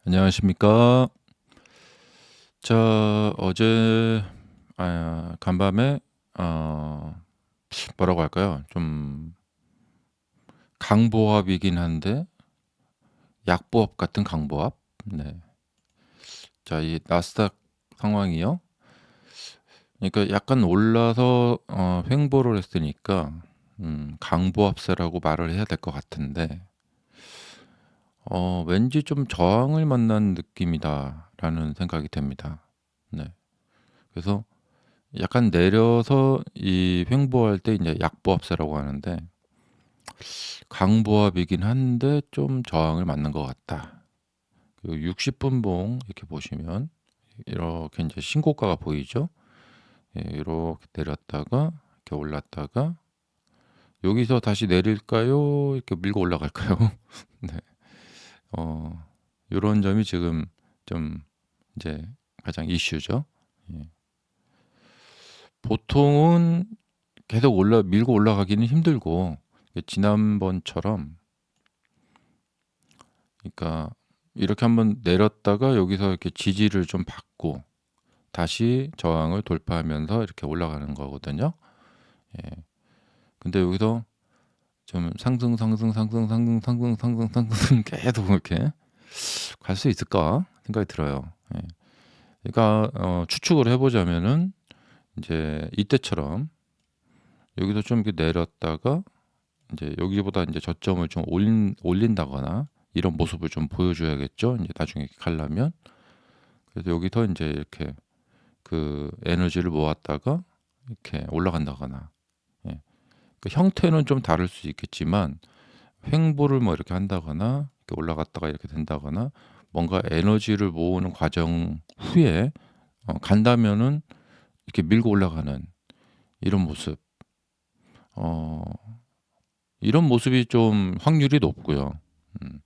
안녕하십니까. 어제 간밤에 어 뭐라고 할까요? 좀 강보합이긴 한데 약보합 같은 강보합? 네. 이 나스닥 상황이요. 그러니까 약간 올라서 횡보를 했으니까 강보합세라고 말을 해야 될 것 같은데 왠지 좀 '저항을 만난 느낌이다.'라는 생각이 됩니다. 네. 그래서 약간 내려서 이 횡보할 때 이제 약보합세라고 하는데 강보합이긴 한데 좀 저항을 맞는 것 같다. 그리고 60 분봉 이렇게 보시면 이렇게 인제 신고가가 보이죠? 예, 이렇게 내렸다가 이렇게 올랐다가 여기서 다시 내릴까요? 이렇게 밀고 올라갈까요? 네. 어 요런 점이 지금 좀 이제 가장 이슈죠. 예. 보통은 계속 밀고 올라가기는 힘들고 지난번처럼 그러니까 이렇게 한번 내렸다가 여기서 이렇게 지지를 좀 받고 다시 저항을 돌파하면서 이렇게 올라가는 거거든요. 예. 근데 여기서 좀 상승, 상승, 상승, 상승, 상승, 상승, 상승 계속 이렇게 갈 수 있을까 생각이 들어요. 예. 그러니까 추측을 해보자면은 이제 이때처럼 여기서 좀 이렇게 내렸다가 이제 여기보다 이제 저점을 좀 올린다거나 이런 모습을 좀 보여줘야겠죠. 이제 나중에 가려면. 그래서 여기서 이제 이렇게 그 에너지를 모았다가 이렇게 올라간다거나. 예. 그 형태는 좀 다를 수 있겠지만 횡보를 뭐 이렇게 한다거나 이렇게 올라갔다가 이렇게 된다거나 뭔가 에너지를 모으는 과정 후에 간다면은 이렇게 밀고 올라가는 이런 모습. 어, 이런 모습이 좀 확률이 높고요. 음.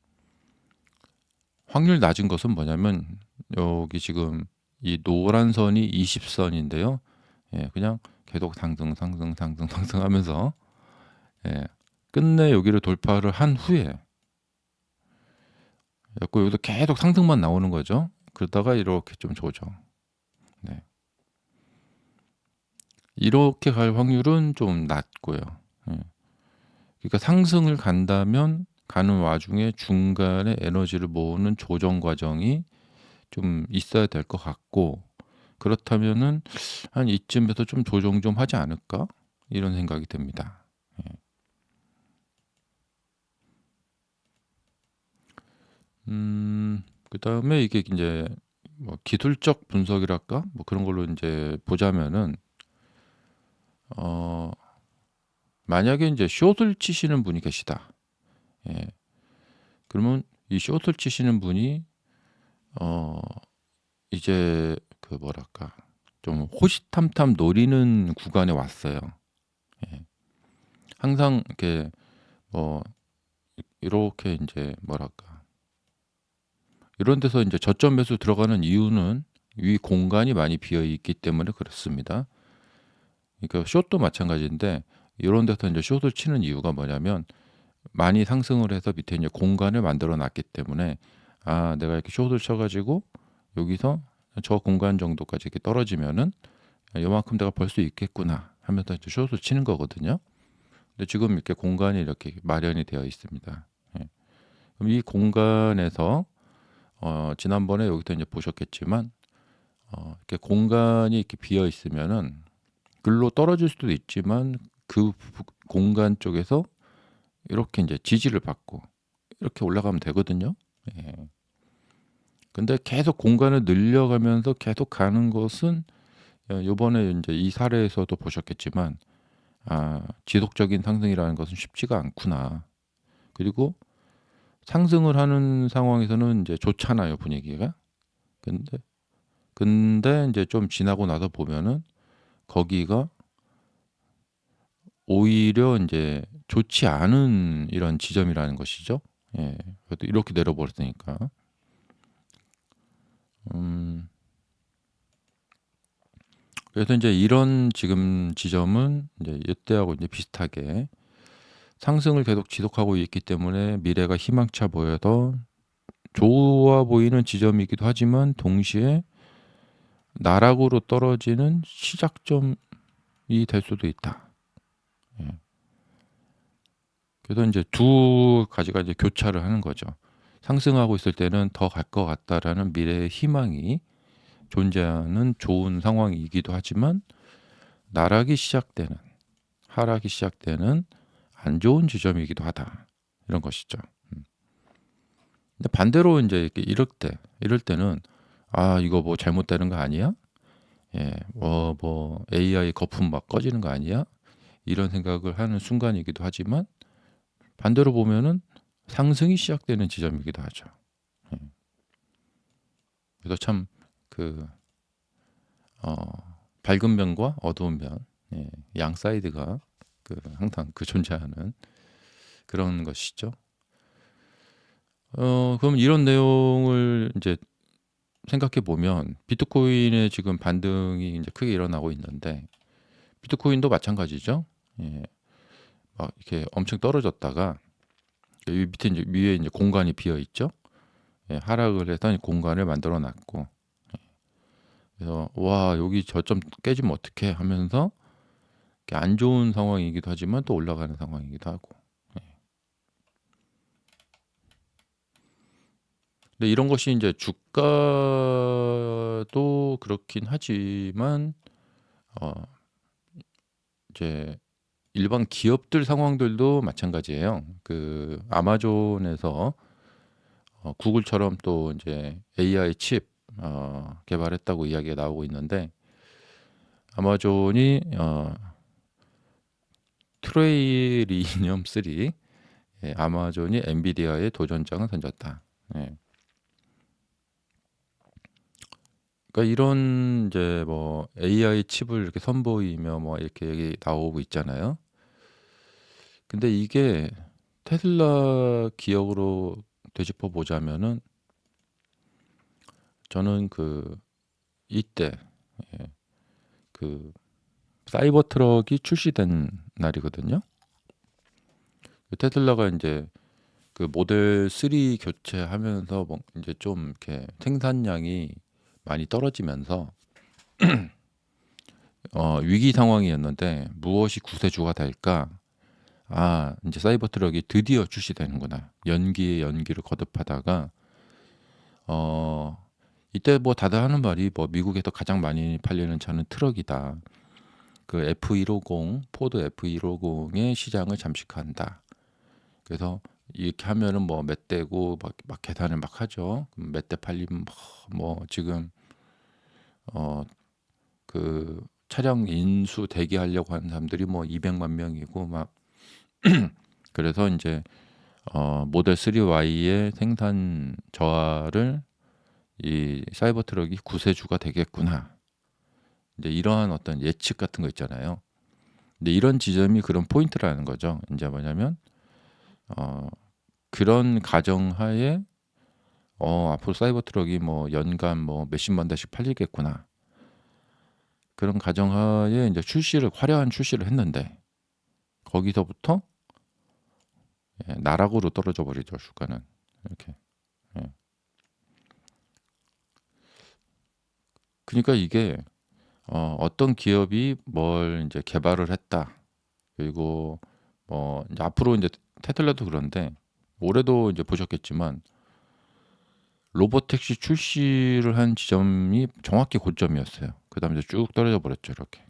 확률 낮은 것은 뭐냐면 여기 지금 이 노란 선이 20선인데요. 예, 그냥 계속 상승, 상승, 상승, 상승하면서 예, 끝내 여기를 돌파를 한 후에 였고 여기서 계속 상승만 나오는 거죠. 그러다가 이렇게 좀 조정. 네. 이렇게 갈 확률은 좀 낮고요. 예. 그러니까 상승을 간다면 가는 와중에 중간에 에너지를 모으는 조정 과정이 좀 있어야 될 것 같고 그렇다면은 한 이쯤에서 좀 조정 좀 하지 않을까? 이런 생각이 듭니다. 예. 그다음에 이게 인제 뭐 기술적 분석이랄까? 뭐 그런 걸로 인제 보자면은 어 만약에 인제 숏을 치시는 분이 계시다. 예. 그러면 이 숏을 치시는 분이 어 이제 그 뭐랄까 좀 호시탐탐 노리는 구간에 왔어요. 예. 항상 이렇게 뭐 이렇게 인제 뭐랄까 이런 데서 인제 저점 매수 들어가는 이유는 위 공간이 많이 비어 있기 때문에 그렇습니다. 그러니까 숏도 마찬가지인데 요런 데서 인제 숏을 치는 이유가 뭐냐면 많이 상승을 해서 밑에 이제 공간을 만들어 놨기 때문에 '아 내가 이렇게 숏을 쳐 가지고 여기서 저 공간 정도까지 이렇게 떨어지면은 요만큼 내가 벌 수 있겠구나.' 하면서 이제 숏을 치는 거거든요. 근데 지금 이렇게 공간이 이렇게 마련이 되어 있습니다. 예. 그럼 이 공간에서 지난번에 여기서 인제 보셨겠지만 이렇게 공간이 이렇게 비어 있으면은 글로 떨어질 수도 있지만 그 공간 쪽에서 이렇게 인제 지지를 받고 이렇게 올라가면 되거든요. 예. 근데 계속 공간을 늘려가면서 계속 가는 것은 요번에 인제 이 사례에서도 보셨겠지만 '아 지속적인 상승이라는 것은 쉽지가 않구나.' 그리고 상승을 하는 상황에서는 인제 좋잖아요, 분위기가. 근데 인제 좀 지나고 나서 보면은 거기가 오히려 인제 좋지 않은 이런 지점이라는 것이죠. 예. 그래도 이렇게 내려 버렸으니까. 음 그래서 인제 이런 지금 지점은 인제 이때하고 인제 비슷하게 상승을 계속 지속하고 있기 때문에 미래가 희망차 보여서 좋아 보이는 지점이기도 하지만 동시에 나락으로 떨어지는 시작점이 될 수도 있다. 예. 그래서 이제 두 가지가 이제 교차를 하는 거죠. 상승하고 있을 때는 더 갈 것 같다라는 미래의 희망이 존재하는 좋은 상황이기도 하지만 나락이 시작되는, 하락이 시작되는 안 좋은 지점이기도 하다. 이런 것이죠. 근데 반대로 이제 이렇게 이럴 때는 아, 이거 뭐 잘못되는 거 아니야? 예, 뭐 AI 거품 막 꺼지는 거 아니야? 이런 생각을 하는 순간이기도 하지만 반대로 보면은 상승이 시작되는 지점이기도 하죠. 예. 그래서 참 그 밝은 면과 어두운 면, 예, 양 사이드가 항상 존재하는 그런 것이죠. 그럼 이런 내용을 이제 생각해 보면 비트코인의 지금 반등이 이제 크게 일어나고 있는데 비트코인도 마찬가지죠. 예, 막 이렇게 엄청 떨어졌다가 이 밑에 이제 위에 이제 공간이 비어 있죠. 예, 하락을 해서 공간을 만들어 놨고 그래서 와 여기 저점 깨지면 어떡해 하면서 안 좋은 상황이기도 하지만 또 올라가는 상황이기도 하고. 예. 근데 이런 것이 이제 주가도 그렇긴 하지만 어 이제 일반 기업들 상황들도 마찬가지예요. 그 아마존에서 구글처럼 또 이제 AI 칩 개발했다고 이야기가 나오고 있는데 아마존이 트레이리니엄 3 예, 아마존이 엔비디아에 도전장을 던졌다. 예. 그러니까 이런 이제 뭐 AI 칩을 이렇게 선보이며 뭐 이렇게 얘기 나오고 있잖아요. 근데 이게 테슬라 기업으로 되짚어 보자면은 저는 이때 예, 그 사이버 트럭이 출시된 날이거든요. 테슬라가 이제 그 모델 3 교체하면서 뭐 이제 좀 이렇게 생산량이 많이 떨어지면서 위기 상황이었는데 무엇이 구세주가 될까? 아, 이제 사이버 트럭이 드디어 출시되는구나. 연기에 연기를 거듭하다가 어 이때 뭐 다들 하는 말이 뭐 미국에서 가장 많이 팔리는 차는 트럭이다. 그 F150 포드 F150의 시장을 잠식한다. 그래서 이렇게 하면은 뭐 몇 대고 막 계산을 막 하죠. 그럼 몇 대 팔리면 뭐 지금 어 차량 인수 대기하려고 하는 사람들이 뭐 200만 명이고 막 그래서 이제 모델 3Y의 생산 저하를 이 사이버 트럭이 구세주가 되겠구나. 이제 이러한 어떤 예측 같은 거 있잖아요. 근데 이런 지점이 그런 포인트라는 거죠. 이제 뭐냐면 어 그런 가정하에 앞으로 사이버 트럭이 뭐 연간 뭐 몇십만 대씩 팔리겠구나. 그런 가정하에 이제 화려한 출시를 했는데 거기서부터 예, 나락으로 떨어져 버리죠 주가는 이렇게. 예. 그러니까 이게 어떤 기업이 뭘 이제 개발을 했다. 그리고 뭐 이제 앞으로 이제 테슬라도 그런데 올해도 이제 보셨겠지만 로보택시 출시를 한 지점이 정확히 고점이었어요. 그다음에 이제 쭉 떨어져 버렸죠 이렇게.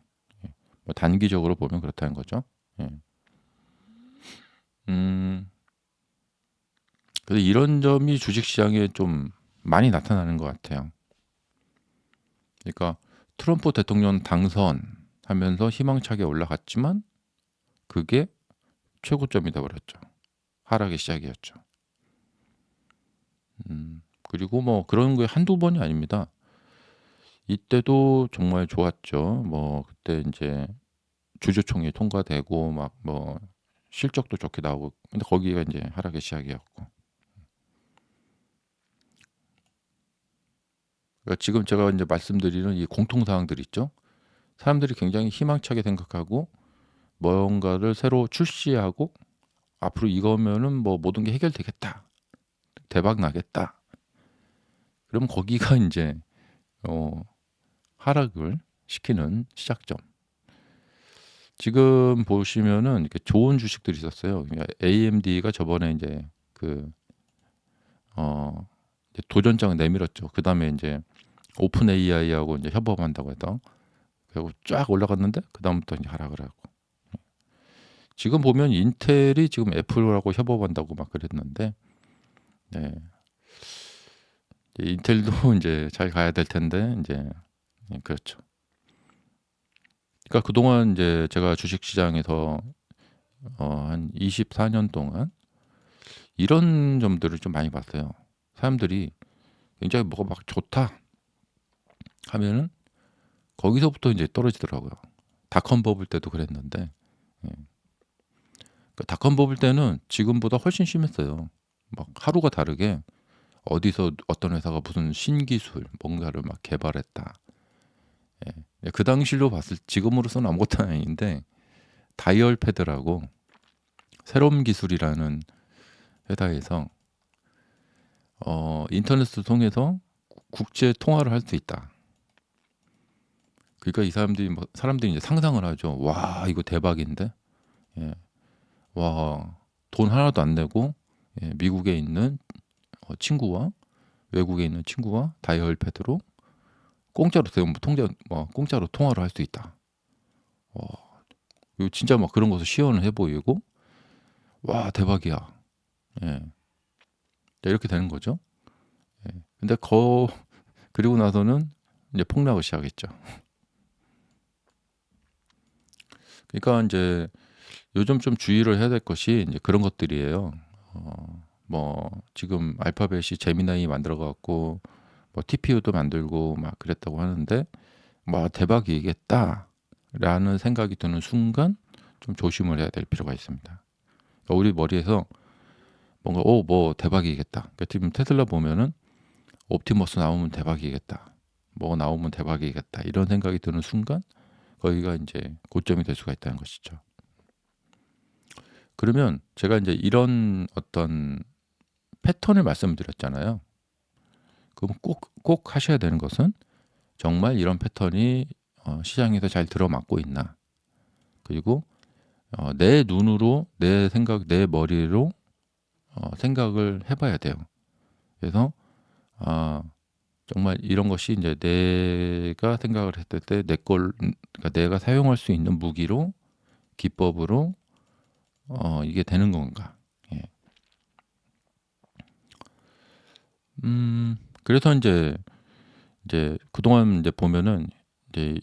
예. 뭐 단기적으로 보면 그렇다는 거죠. 예. 음, 그래서 이런 점이 주식시장에 좀 많이 나타나는 것 같아요. 그러니까 트럼프 대통령 당선하면서 희망차게 올라갔지만 그게 최고점이 돼버렸죠. 하락의 시작이었죠. 그리고 뭐 그런 게 한두 번이 아닙니다. 이때도 정말 좋았죠. 뭐 그때 이제 주주총회 통과되고 막 뭐 실적도 좋게 나오고 근데 거기가 이제 하락의 시작이었고. 그러니까 지금 제가 이제 말씀드리는 이 공통 사항들 있죠. 사람들이 굉장히 희망차게 생각하고 뭔가를 새로 출시하고 앞으로 이거면은 뭐 모든 게 해결되겠다. 대박 나겠다. 그럼 거기가 인제 하락을 시키는 시작점. 지금 보시면은 이렇게 좋은 주식들이 있었어요. 그러니까 AMD가 저번에 인제 그 어 이제 도전장을 내밀었죠. 그다음에 인제 오픈 AI하고 인제 협업한다고 해서 그리고 쫙 올라갔는데 그다음부터 인제 하락을 하고. 지금 보면 인텔이 지금 애플하고 협업한다고 막 그랬는데 네. 인텔도 인제 잘 가야 될 텐데 인제 그렇죠. 그러니까 그동안 인제 제가 주식 시장에서 한 24년 동안 이런 점들을 좀 많이 봤어요. 사람들이 굉장히 뭐가 막 좋다 하면은 거기서부터 인제 떨어지더라고요. 닷컴 버블 때도 그랬는데 예. 그 닷컴 버블 때는 지금보다 훨씬 심했어요. 막 하루가 다르게 어디서 어떤 회사가 무슨 신기술 뭔가를 막 개발했다. 예. 그 당시로 봤을 지금으로서는 아무것도 아닌데 다이얼 패드라고 새롬 기술이라는 회사에서 인터넷을 통해서 국제 통화를 할 수 있다. 그러니까 이 사람들이 이제 상상을 하죠. '와 이거 대박인데?' 예. '와 돈 하나도 안 내고 미국에 있는 친구와 외국에 있는 친구와 다이얼 패드로 공짜로 대 통장 공짜로 통화를 할 수 있다.' 와 이거 진짜 막 그런 것을 시연을 해 보이고 '와 대박이야.' 예. 이렇게 되는 거죠. 예. 근데 그리고 나서는 이제 폭락을 시작했죠. 그러니까 인제 요즘 좀 주의를 해야 될 것이 인제 그런 것들이에요. 지금 알파벳이 제미나이 만들어 갖고 TPU도 만들고 막 그랬다고 하는데 '대박이겠다.'라는 생각이 드는 순간 좀 조심을 해야 될 필요가 있습니다. 그러니까 우리 머리에서 뭔가 대박이겠다.' 그러니까 지금 테슬라 보면은 '옵티머스 나오면 대박이겠다. 뭐 나오면 대박이겠다.' 이런 생각이 드는 순간 거기가 인제 고점이 될 수가 있다는 것이죠. 그러면 제가 인제 이런 어떤 패턴을 말씀드렸잖아요. 그럼 꼭 하셔야 되는 것은 정말 이런 패턴이 시장에서 잘 들어맞고 있나. 그리고 내 눈으로 내 머리로 생각을 해 봐야 돼요. 그래서 아 정말 이런 것이 인제 내가 생각을 했을 때 그러니까 내가 사용할 수 있는 무기로 기법으로 이게 되는 건가. 예. 그래서 인제 그동안 인제 보면은 이제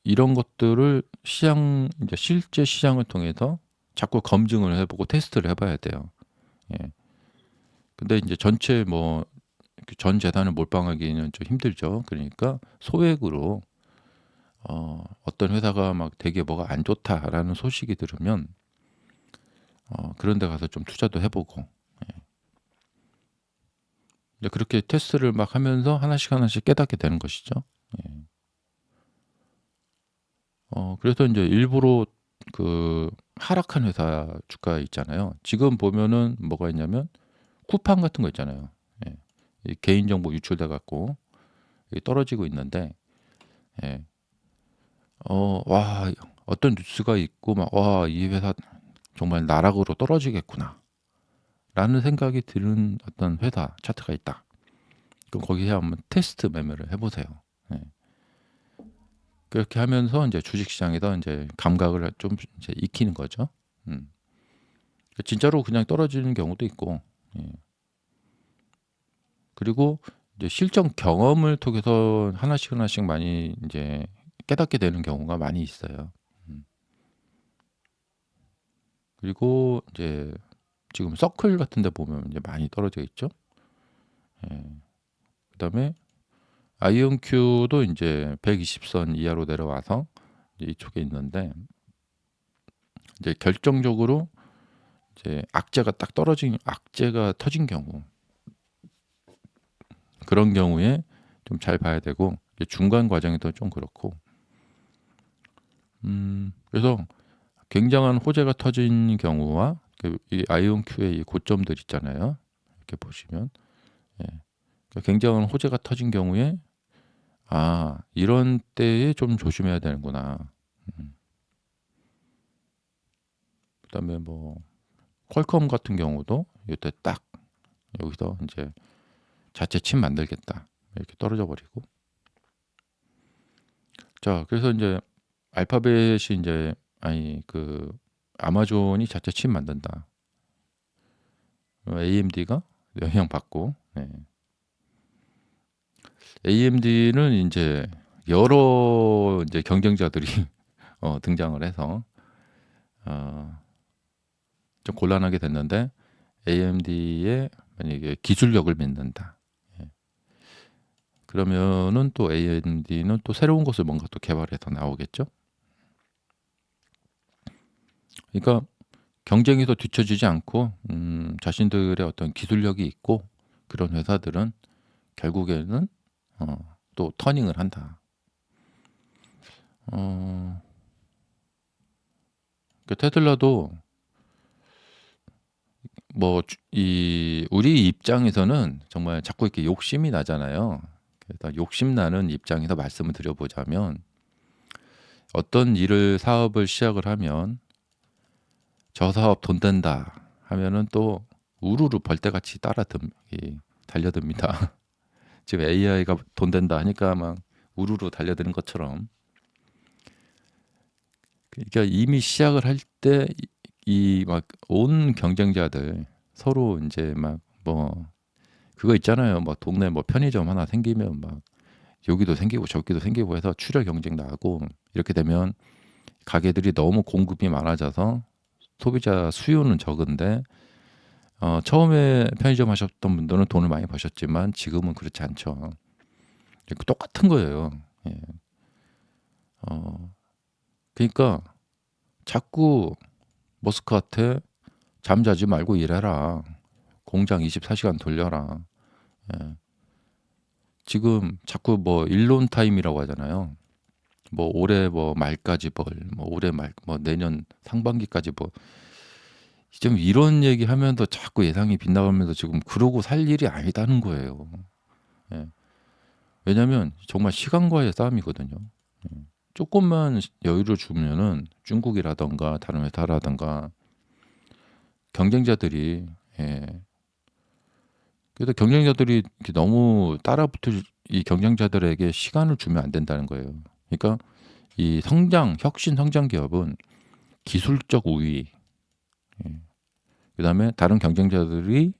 이런 것들을 인제 실제 시장을 통해서 자꾸 검증을 해 보고 테스트를 해 봐야 돼요. 예. 근데 인제 전체 전 재산을 몰빵하기는 좀 힘들죠. 그러니까 소액으로 어떤 회사가 막 되게 "뭐가 안 좋다."라는 소식이 들으면 그런 데 가서 좀 투자도 해 보고 이제 그렇게 테스트를 막 하면서 하나씩 깨닫게 되는 것이죠. 예. 그래서 인제 일부러 그 하락한 회사 주가 있잖아요. 지금 보면은 뭐가 있냐면 쿠팡 같은 거 있잖아요. 예. 이 개인정보 유출돼 갖고 이게 떨어지고 있는데 예. 와 어떤 뉴스가 있고 막 '와 이 회사 정말 나락으로 떨어지겠구나.'라는 생각이 드는 어떤 회사 차트가 있다. 그럼 거기에 한번 테스트 매매를 해 보세요. 예. 그렇게 하면서 인제 주식 시장에서 인제 감각을 좀 이제 익히는 거죠. 음. 진짜로 그냥 떨어지는 경우도 있고 예. 그리고 이제 실전 경험을 통해서 하나씩 많이 인제 깨닫게 되는 경우가 많이 있어요. 음. 그리고 이제 지금 서클 같은 데 보면 이제 많이 떨어져 있죠. 예. 그다음에 아이온큐도 인제 120선 이하로 내려와서 이제 이쪽에 있는데 이제 결정적으로 이제 악재가 터진 경우 그런 경우에 좀 잘 봐야 되고 이게 중간 과정에도 좀 그렇고 그래서 굉장한 호재가 터진 경우와 이 아이온큐의 이 고점들 있잖아요. 이렇게 보시면 예. 굉장한 호재가 터진 경우에 이런 때에 좀 조심해야 되는구나. 그다음에 뭐 퀄컴 같은 경우도 이때 딱 여기서 이제 자체 칩 만들겠다 이렇게 떨어져 버리고. 자, 그래서 이제 알파벳이 이제 아마존이 자체 칩 만든다. AMD가 영향 받고. AMD는 이제 여러 이제 경쟁자들이 등장을 해서 좀 곤란하게 됐는데, AMD의 만약에 기술력을 믿는다. 그러면은 또 AMD는 또 새로운 것을 뭔가 또 개발해서 나오겠죠. 그러니까 경쟁에서 뒤처지지 않고 자신들의 어떤 기술력이 있고 그런 회사들은 결국에는 또 터닝을 한다. 그 테슬라도 우리 입장에서는 정말 자꾸 이렇게 욕심이 나잖아요. 그래서 욕심 나는 입장에서 말씀을 드려보자면, 어떤 사업을 시작을 하면 저 사업 돈 된다 하면은 또 우르르 벌떼같이 달려듭니다. 지금 AI가 돈 된다 하니까 막 우르르 달려드는 것처럼. 그러니까 이미 시작을 할 때 이 막 온 경쟁자들 서로 이제 막 그거 있잖아요. 막 동네 편의점 하나 생기면 막 여기도 생기고 저기도 생기고 해서 출혈 경쟁 나고, 이렇게 되면 가게들이 너무 공급이 많아져서 소비자 수요는 적은데, 처음에 편의점 하셨던 분들은 돈을 많이 버셨지만 지금은 그렇지 않죠. 똑같은 거예요. 예. 그러니까 자꾸 머스크한테 잠자지 말고 일해라. 공장 24시간 돌려라. 예. 지금 자꾸 일론 타임이라고 하잖아요. 올해 말까지 올해 말 내년 상반기까지 좀 이런 얘기 하면서 자꾸 예상이 빗나가면서 지금 그러고 살 일이 아니다는 거예요. 예. 왜냐면 정말 시간과의 싸움이거든요. 조금만 여유를 주면은 중국이라던가 다른 회사라던가 경쟁자들이, 그래서 경쟁자들이 이렇게 너무 따라붙을, 이 경쟁자들에게 시간을 주면 안 된다는 거예요. 그러니까 이 혁신 성장 기업은 기술적 우위, 그다음에 다른 경쟁자들이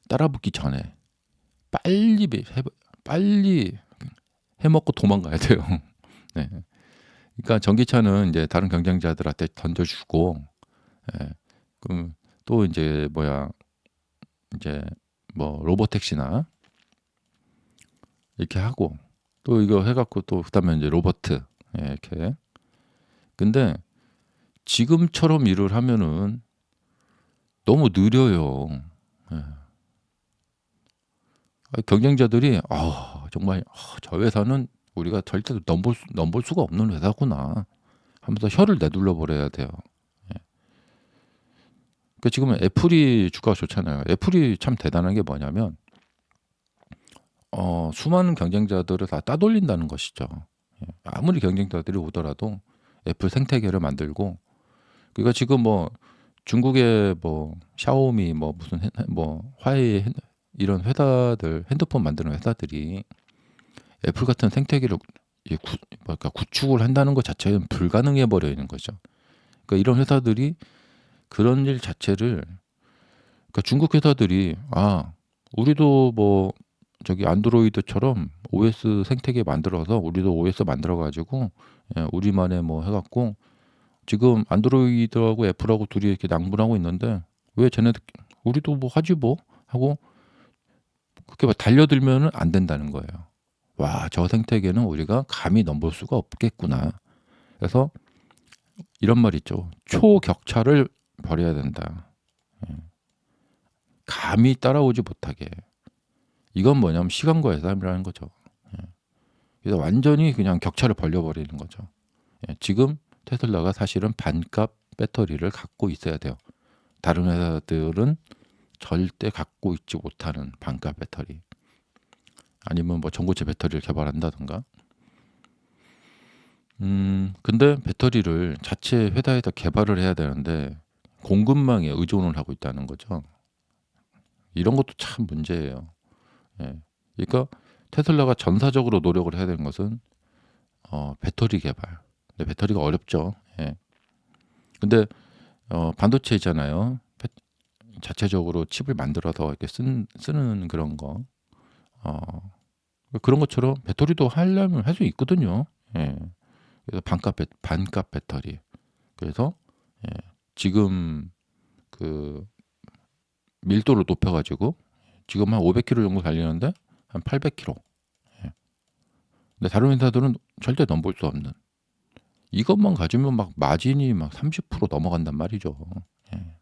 따라붙기 전에 빨리 해먹고 도망가야 돼요. 네. 그러니까 전기차는 이제 다른 경쟁자들한테 던져주고, 그럼 또 이제 로보택시나 이렇게 하고, 또 이거 해갖고 또 그다음에 이제 로버트, 이렇게. 근데 지금처럼 일을 하면은 너무 느려요. 경쟁자들이 정말 저 회사는 우리가 절대 넘볼 수가 없는 회사구나 하면서 혀를 내둘러 버려야 돼요. 그러니까 지금은 애플이 주가가 좋잖아요. 애플이 참 대단한 게 뭐냐면 수많은 경쟁자들을 다 따돌린다는 것이죠. 아무리 경쟁자들이 오더라도 애플 생태계를 만들고, 그러니까 지금 중국의 샤오미 무슨 화웨이 이런 회사들, 핸드폰 만드는 회사들이 애플 같은 생태계를 구축을 한다는 것 자체는 불가능해 버려 있는 거죠. 그러니까 이런 회사들이 그런 일 자체를, 그러니까 중국 회사들이 우리도 저기 안드로이드처럼 OS 생태계 만들어서 우리도 OS 만들어 가지고 우리만의 해갖고 지금 안드로이드하고 애플하고 둘이 이렇게 낭분하고 있는데, 왜 쟤네들 우리도 하지 하고 그렇게 달려들면은 안 된다는 거예요. 저 생태계는 우리가 감히 넘볼 수가 없겠구나. 그래서 이런 말 있죠. 초격차를 벌여야 된다. 감히 따라오지 못하게. 이건 뭐냐면 시간과의 싸움이라는 거죠. 그래서 완전히 그냥 격차를 벌려버리는 거죠. 지금 테슬라가 사실은 반값 배터리를 갖고 있어야 돼요. 다른 회사들은 절대 갖고 있지 못하는 반값 배터리. 아니면 뭐 전고체 배터리를 개발한다든가. 근데 배터리를 자체 회사에서 개발을 해야 되는데 공급망에 의존을 하고 있다는 거죠. 이런 것도 참 문제예요. 예. 그러니까 테슬라가 전사적으로 노력을 해야 되는 것은 배터리 개발. 근데 배터리가 어렵죠. 예. 근데 반도체 있잖아요. 자체적으로 칩을 만들어서 이렇게 쓰는 그런 거. 어, 그런 것처럼 배터리도 하려면 할 수 있거든요. 예. 그래서 반값 배터리. 그래서 예, 지금 그 밀도를 높여가지고 지금 한 500km 정도 달리는데 한 800km. 예. 근데 다른 회사들은 절대 넘볼 수 없는. 이것만 가지면 막 마진이 막 30% 넘어간단 말이죠. 예.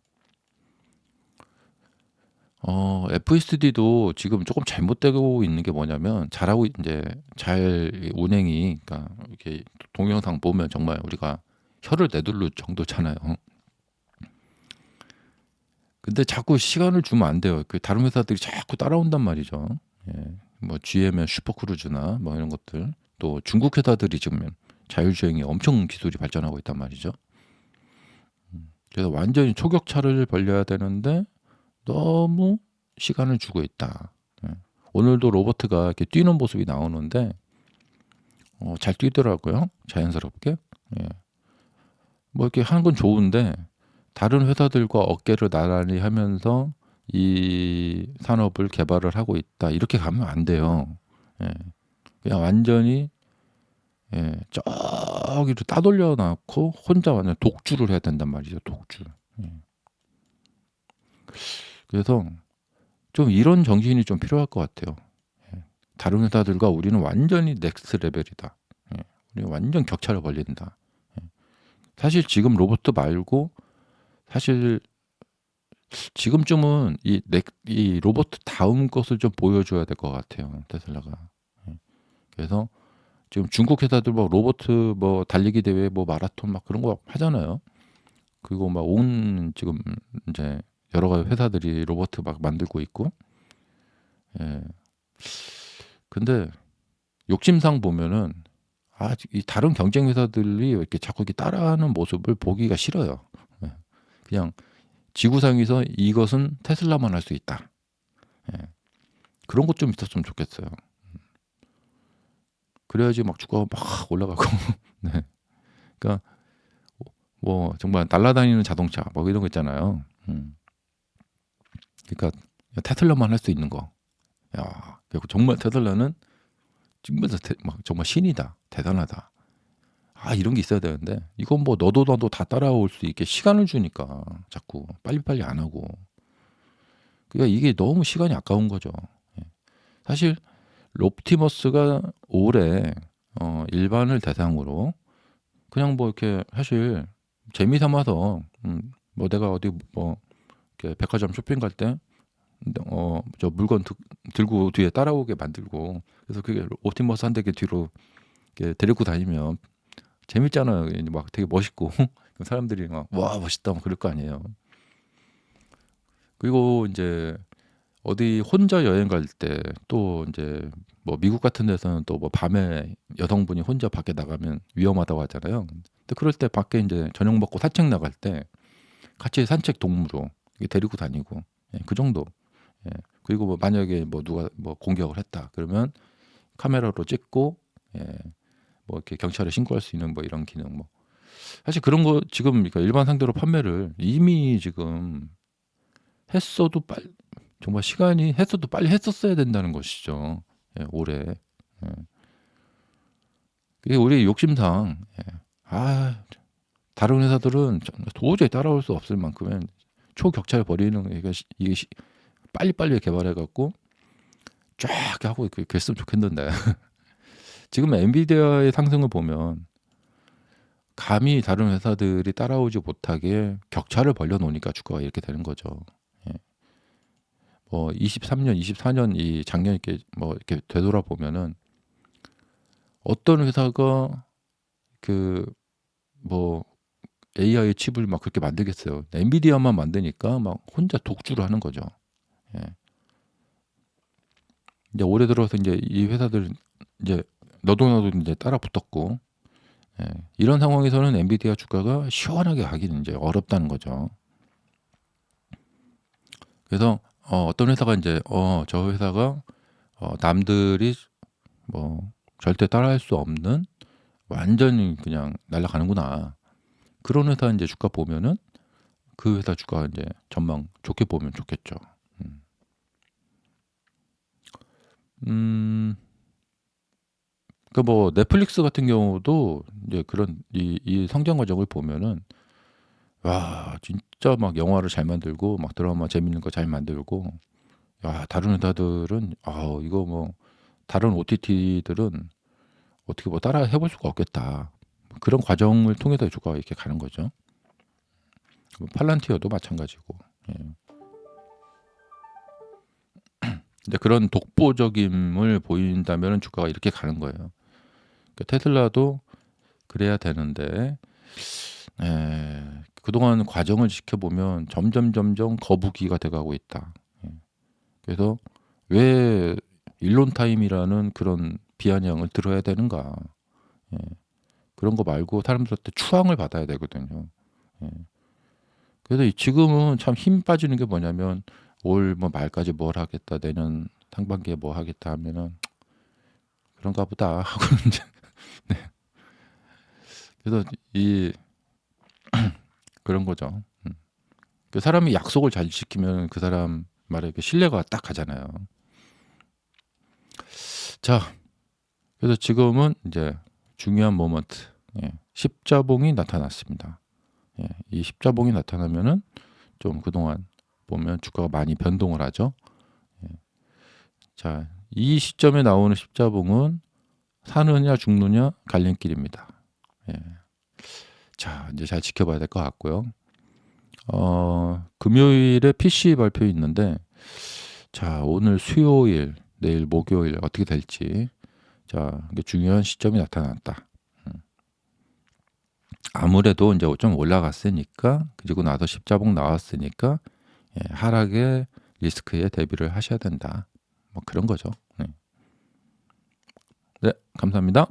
FSD도 지금 조금 잘못되고 있는 게 뭐냐면 잘하고 이제 잘 운행이 그러니까 이렇게 동영상 보면 정말 우리가 혀를 내둘 정도잖아요. 근데 자꾸 시간을 주면 안 돼요. 그 다른 회사들이 자꾸 따라온단 말이죠. 예. 뭐 GM의 슈퍼크루즈나 뭐 이런 것들 또 중국 회사들이 지금 자율주행에 엄청 기술이 발전하고 있단 말이죠. 그래서 완전히 초격차를 벌려야 되는데 너무 시간을 주고 있다. 예. 오늘도 로버트가 이렇게 뛰는 모습이 나오는데 잘 뛰더라고요. 자연스럽게. 예. 뭐 이렇게 하는 건 좋은데 다른 회사들과 어깨를 나란히 하면서 이 산업을 개발을 하고 있다. 이렇게 가면 안 돼요. 예. 그냥 완전히 저기로 따돌려 놨고 혼자 완전 독주를 해야 된단 말이죠. 독주. 예. 그래서 좀 이런 정신이 좀 필요할 것 같아요. 예. 다른 회사들과 우리는 완전히 넥스트 레벨이다. 예. 우리는 완전 격차를 벌린다. 예. 사실 지금 로봇 말고 사실 지금쯤은 이 로봇 다음 것을 좀 보여줘야 될 것 같아요. 테슬라가. 예. 그래서 지금 중국 회사들 뭐 로봇 뭐 달리기 대회 뭐 마라톤 막 그런 거 하잖아요. 그리고 막 온 지금 이제 여러 가지 회사들이 로봇 막 만들고 있고. 예. 근데 욕심상 보면은 이 다른 경쟁 회사들이 이렇게 자꾸 이렇게 따라하는 모습을 보기가 싫어요. 예. 그냥 지구상에서 이것은 테슬라만 할 수 있다. 예. 그런 것 좀 있었으면 좋겠어요. 그래야지 막 주가가 막 올라가고. 네. 그러니까 뭐 정말 날아다니는 자동차 뭐 이런 거 있잖아요. 그러니까 테슬라만 할 수 있는 거. 야, 그리고 정말 테슬라는 정말 막 정말 신이다. 대단하다. 이런 게 있어야 되는데 이건 뭐 너도 나도 다 따라올 수 있게 시간을 주니까 자꾸 빨리빨리 안 하고. 그러니까 이게 너무 시간이 아까운 거죠. 예. 사실 옵티머스가 올해 일반을 대상으로 그냥 뭐 이렇게 사실 재미 삼아서 뭐 내가 어디 뭐 이렇게 백화점 쇼핑 갈 때 저 물건 들고 뒤에 따라오게 만들고 그래서 그게 옵티머스 한 대 뒤로 이렇게 데리고 다니면 재밌잖아요. 이제 막 되게 멋있고 사람들이 막 와 멋있다 막 그럴 거 아니에요. 그리고 이제 어디 혼자 여행 갈 때 또 이제 뭐 미국 같은 데서는 또 뭐 밤에 여성분이 혼자 밖에 나가면 위험하다고 하잖아요. 근데 그럴 때 밖에 이제 저녁 먹고 산책 나갈 때 같이 산책 동무로 데리고 다니고 그 정도. 예. 그리고 뭐 만약에 뭐 누가 뭐 공격을 했다 그러면 카메라로 찍고 뭐 이렇게 경찰에 신고할 수 있는 뭐 이런 기능 뭐 사실 그런 거 지금 그러니까 일반 상대로 판매를 이미 지금 했어도 정말 시간이 했어도 빨리 했었어야 된다는 것이죠. 올해. 예. 그게 우리 욕심상 다른 회사들은 도저히 따라올 수 없을 만큼의 초격차를 벌이는 이게 빨리빨리 개발해 갖고 쫙 하고 그랬으면 좋겠는데 지금 엔비디아의 상승을 보면 감히 다른 회사들이 따라오지 못하게 격차를 벌려 놓으니까 주가가 이렇게 되는 거죠. 예. 뭐 23년, 24년 이 작년 이렇게 뭐 이렇게 되돌아보면은 어떤 회사가 그 뭐 AI 칩을 막 그렇게 만들겠어요. 엔비디아만 만드니까 막 혼자 독주를 하는 거죠. 예. 이제 올해 들어서 이제 이 회사들은 이제 너도 나도 이제 따라 붙었고, 예, 이런 상황에서는 엔비디아 주가가 시원하게 가기는 이제 어렵다는 거죠. 그래서 어떤 회사가 이제 저 회사가 남들이 뭐 절대 따라할 수 없는 완전히 그냥 날아가는구나. 그런 회사 이제 주가 보면은 그 회사 주가 이제 전망 좋게 보면 좋겠죠. 음. 음. 그 뭐 넷플릭스 같은 경우도 이제 그런 이 성장 과정을 보면은 와 진짜 막 영화를 잘 만들고 막 드라마 재밌는 거 잘 만들고, 야 다른 회사들은 이거 뭐 다른 OTT들은 어떻게 뭐 따라 해볼 수가 없겠다. 그런 과정을 통해서 주가가 이렇게 가는 거죠. 팔란티어도 마찬가지고. 예. 근데 그런 독보적임을 보인다면 주가가 이렇게 가는 거예요. 그 테슬라도 그래야 되는데, 그동안 과정을 지켜보면 점점 거북이가 돼가고 있다. 예. 그래서 왜 일론 타임이라는 그런 비아냥을 들어야 되는가? 예. 그런 거 말고 사람들한테 추앙을 받아야 되거든요. 예. 그래서 지금은 참 힘 빠지는 게 뭐냐면 올 뭐 말까지 뭘 하겠다, 내년 상반기에 뭐 하겠다 하면은 그런가 보다 하고 이제 그래서 이 그런 거죠. 그 사람이 약속을 잘 지키면 그 사람 말에 그 신뢰가 딱 가잖아요. 자, 그래서 지금은 이제 중요한 모먼트, 십자봉이 나타났습니다. 이 십자봉이 나타나면은 좀 그동안 보면 주가가 많이 변동을 하죠. 자, 이 시점에 나오는 십자봉은 사느냐 죽느냐 갈림길입니다. 예. 자, 이제 잘 지켜봐야 될 것 같고요. 금요일에 PC 발표 있는데, 자, 오늘 수요일, 내일 목요일 어떻게 될지, 자, 이게 중요한 시점이 나타났다. 아무래도 이제 좀 올라갔으니까, 그리고 나서 십자봉 나왔으니까, 하락의 리스크에 대비를 하셔야 된다. 뭐 그런 거죠. 네, 감사합니다.